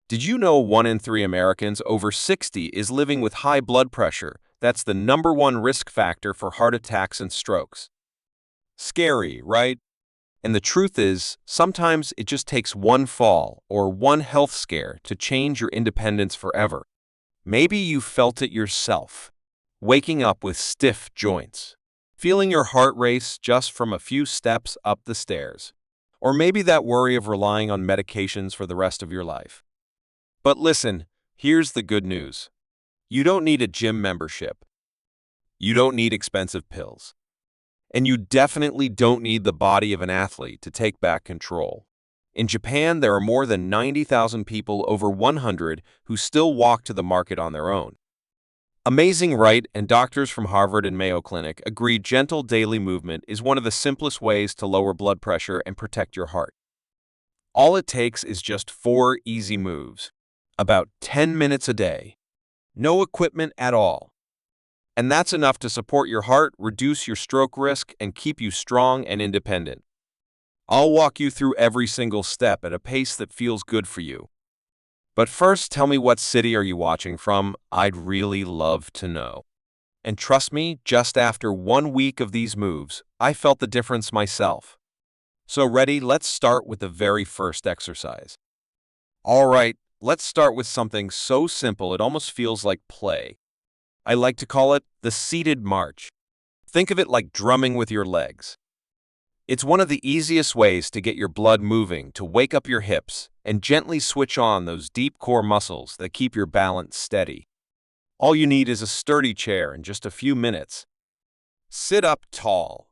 Did you know 1 in 3 Americans over 60 is living with high blood pressure? That's the #1 risk factor for heart attacks and strokes. Scary, right? And the truth is, sometimes it just takes one fall or one health scare to change your independence forever. Maybe you felt it yourself, waking up with stiff joints, feeling your heart race just from a few steps up the stairs. Or maybe that worry of relying on medications for the rest of your life. But listen, here's the good news. You don't need a gym membership. You don't need expensive pills. And you definitely don't need the body of an athlete to take back control. In Japan, there are more than 90,000 people over 100 who still walk to the market on their own. Amazing, right? And doctors from Harvard and Mayo Clinic agree gentle daily movement is one of the simplest ways to lower blood pressure and protect your heart. All it takes is just 4 easy moves, about 10 minutes a day. No equipment at all. And that's enough to support your heart, reduce your stroke risk, and keep you strong and independent. I'll walk you through every single step at a pace that feels good for you. But first, tell me, what city are you watching from? I'd really love to know. And trust me, just after 1 week of these moves, I felt the difference myself. So ready? Let's start with the very first exercise. All right, let's start with something so simple it almost feels like play. I like to call it the seated march. Think of it like drumming with your legs. It's one of the easiest ways to get your blood moving, to wake up your hips and gently switch on those deep core muscles that keep your balance steady. All you need is a sturdy chair and just a few minutes. Sit up tall.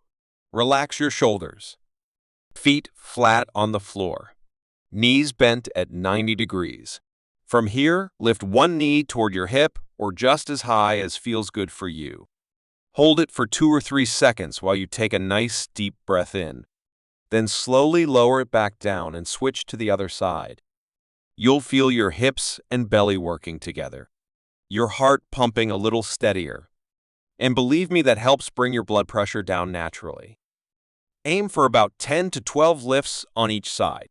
Relax your shoulders. Feet flat on the floor. Knees bent at 90 degrees. From here, lift one knee toward your hip or just as high as feels good for you. Hold it for 2 or 3 seconds while you take a nice deep breath in. Then slowly lower it back down and switch to the other side. You'll feel your hips and belly working together, your heart pumping a little steadier. And believe me, that helps bring your blood pressure down naturally. Aim for about 10 to 12 lifts on each side.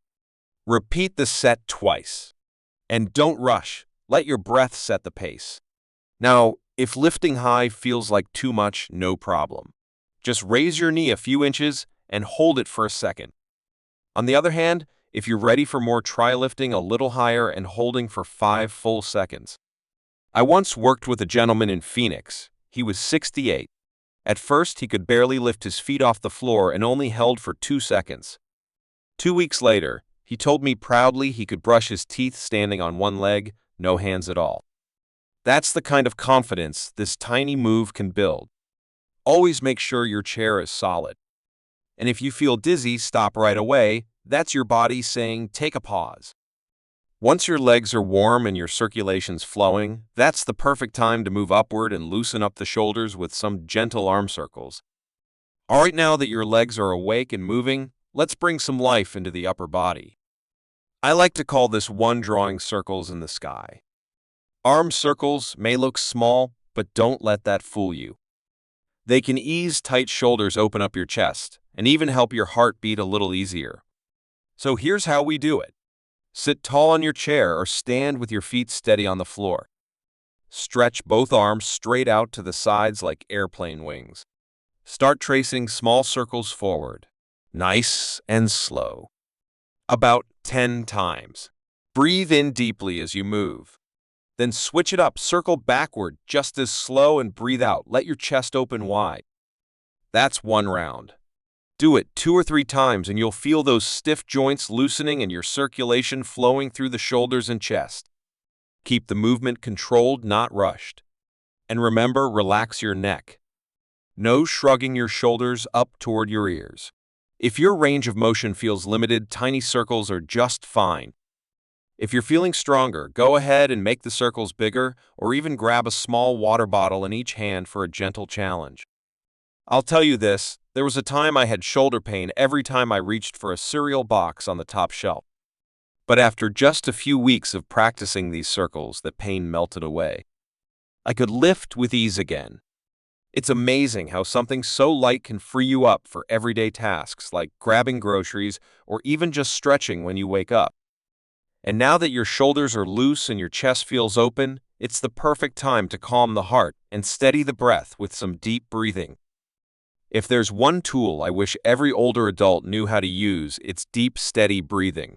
Repeat the set twice. And don't rush. Let your breath set the pace. Now, if lifting high feels like too much, no problem. Just raise your knee a few inches and hold it for a second. On the other hand, if you're ready for more, try lifting a little higher and holding for 5 full seconds. I once worked with a gentleman in Phoenix. He was 68. At first, he could barely lift his feet off the floor and only held for 2 seconds. 2 weeks later, he told me proudly he could brush his teeth standing on one leg, no hands at all. That's the kind of confidence this tiny move can build. Always make sure your chair is solid. And if you feel dizzy, stop right away. That's your body saying, take a pause. Once your legs are warm and your circulation's flowing, that's the perfect time to move upward and loosen up the shoulders with some gentle arm circles. All right, now that your legs are awake and moving, let's bring some life into the upper body. I like to call this one drawing circles in the sky. Arm circles may look small, but don't let that fool you. They can ease tight shoulders, open up your chest, and even help your heart beat a little easier. So here's how we do it. Sit tall on your chair or stand with your feet steady on the floor. Stretch both arms straight out to the sides like airplane wings. Start tracing small circles forward, nice and slow. About 10 times. Breathe in deeply as you move. Then switch it up, circle backward just as slow and breathe out. Let your chest open wide. That's 1 round. Do it 2 or 3 times and you'll feel those stiff joints loosening and your circulation flowing through the shoulders and chest. Keep the movement controlled, not rushed. And remember, relax your neck. No shrugging your shoulders up toward your ears. If your range of motion feels limited, tiny circles are just fine. If you're feeling stronger, go ahead and make the circles bigger or even grab a small water bottle in each hand for a gentle challenge. I'll tell you this, there was a time I had shoulder pain every time I reached for a cereal box on the top shelf. But after just a few weeks of practicing these circles, the pain melted away. I could lift with ease again. It's amazing how something so light can free you up for everyday tasks like grabbing groceries or even just stretching when you wake up. And now that your shoulders are loose and your chest feels open, it's the perfect time to calm the heart and steady the breath with some deep breathing. If there's one tool I wish every older adult knew how to use, it's deep, steady breathing.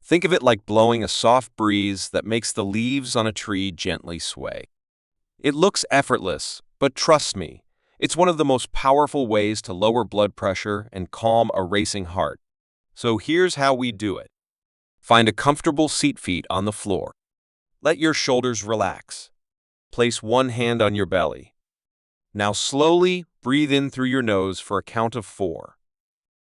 Think of it like blowing a soft breeze that makes the leaves on a tree gently sway. It looks effortless, but trust me, it's one of the most powerful ways to lower blood pressure and calm a racing heart. So here's how we do it. Find a comfortable seat on the floor. Let your shoulders relax. Place one hand on your belly. Now slowly breathe in through your nose for a count of 4.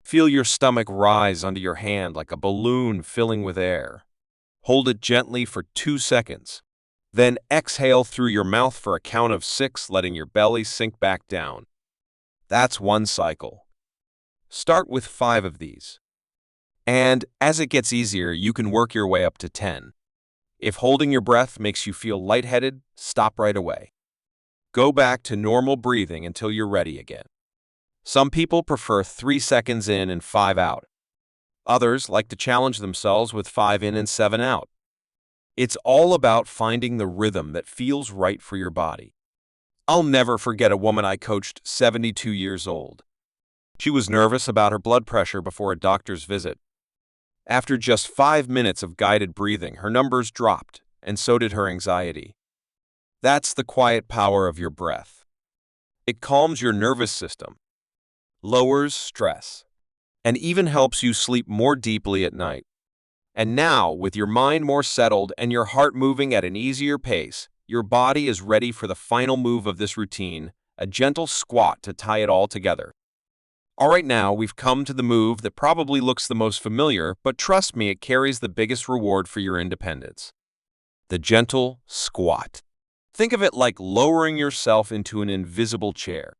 Feel your stomach rise under your hand like a balloon filling with air. Hold it gently for 2 seconds. Then exhale through your mouth for a count of 6, letting your belly sink back down. That's one cycle. Start with 5 of these. And as it gets easier, you can work your way up to 10. If holding your breath makes you feel lightheaded, stop right away. Go back to normal breathing until you're ready again. Some people prefer 3 seconds in and 5 out. Others like to challenge themselves with 5 in and 7 out. It's all about finding the rhythm that feels right for your body. I'll never forget a woman I coached, 72 years old. She was nervous about her blood pressure before a doctor's visit. After just 5 minutes of guided breathing, her numbers dropped, and so did her anxiety. That's the quiet power of your breath. It calms your nervous system, lowers stress, and even helps you sleep more deeply at night. And now, with your mind more settled and your heart moving at an easier pace, your body is ready for the final move of this routine, a gentle squat to tie it all together. All right, now we've come to the move that probably looks the most familiar, but trust me, it carries the biggest reward for your independence. The gentle squat. Think of it like lowering yourself into an invisible chair.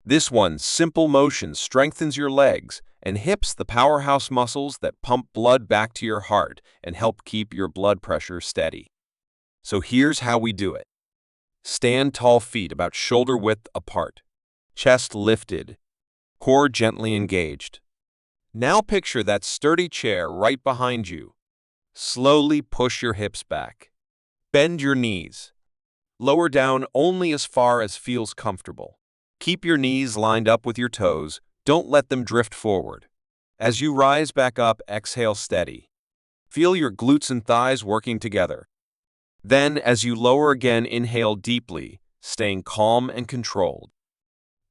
This one's simple motion strengthens your legs and hips, the powerhouse muscles that pump blood back to your heart and help keep your blood pressure steady. So here's how we do it. Stand tall, feet about shoulder width apart, chest lifted, core gently engaged. Now picture that sturdy chair right behind you. Slowly push your hips back. Bend your knees. Lower down only as far as feels comfortable. Keep your knees lined up with your toes. Don't let them drift forward. As you rise back up, exhale steady. Feel your glutes and thighs working together. Then, as you lower again, inhale deeply, staying calm and controlled.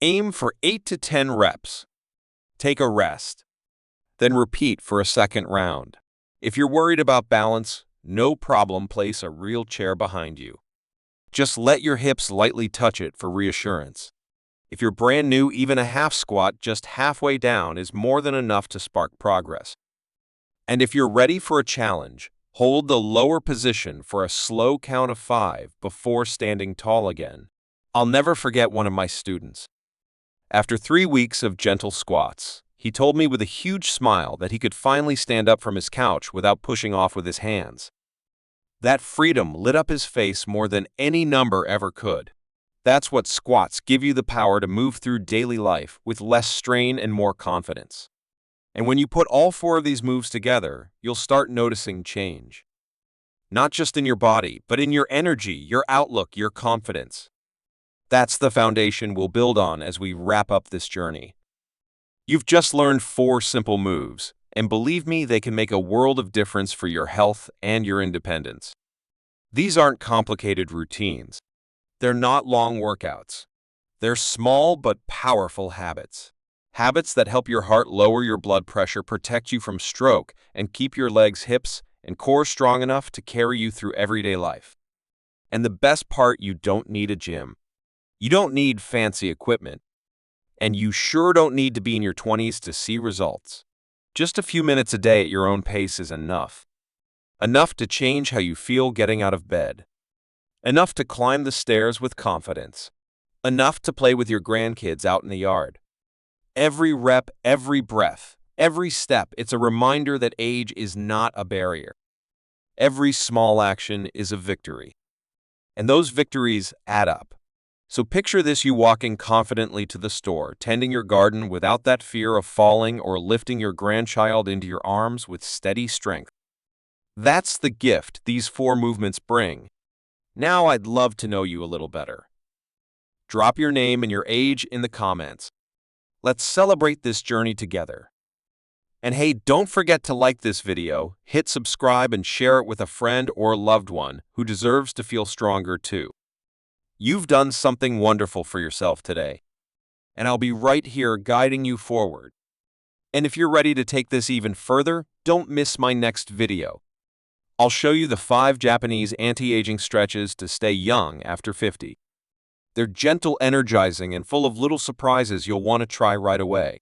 Aim for 8 to 10 reps. Take a rest. Then repeat for a second round. If you're worried about balance, no problem, place a real chair behind you. Just let your hips lightly touch it for reassurance. If you're brand new, even a half squat just halfway down is more than enough to spark progress. And if you're ready for a challenge, hold the lower position for a slow count of 5 before standing tall again. I'll never forget one of my students. After 3 weeks of gentle squats, he told me with a huge smile that he could finally stand up from his couch without pushing off with his hands. That freedom lit up his face more than any number ever could. That's what squats give you, the power to move through daily life with less strain and more confidence. And when you put all 4 of these moves together, you'll start noticing change. Not just in your body, but in your energy, your outlook, your confidence. That's the foundation we'll build on as we wrap up this journey. You've just learned 4 simple moves, and believe me, they can make a world of difference for your health and your independence. These aren't complicated routines. They're not long workouts. They're small but powerful habits. Habits that help your heart lower your blood pressure, protect you from stroke, and keep your legs, hips, and core strong enough to carry you through everyday life. And the best part, you don't need a gym. You don't need fancy equipment. And you sure don't need to be in your 20s to see results. Just a few minutes a day at your own pace is enough. Enough to change how you feel getting out of bed. Enough to climb the stairs with confidence. Enough to play with your grandkids out in the yard. Every rep, every breath, every step, it's a reminder that age is not a barrier. Every small action is a victory. And those victories add up. So picture this: you walking confidently to the store, tending your garden without that fear of falling, or lifting your grandchild into your arms with steady strength. That's the gift these 4 movements bring. Now I'd love to know you a little better. Drop your name and your age in the comments. Let's celebrate this journey together. And hey, don't forget to like this video, hit subscribe, and share it with a friend or loved one who deserves to feel stronger too. You've done something wonderful for yourself today, and I'll be right here guiding you forward. And if you're ready to take this even further, don't miss my next video. I'll show you the 5 Japanese anti-aging stretches to stay young after 50. They're gentle, energizing, and full of little surprises you'll want to try right away.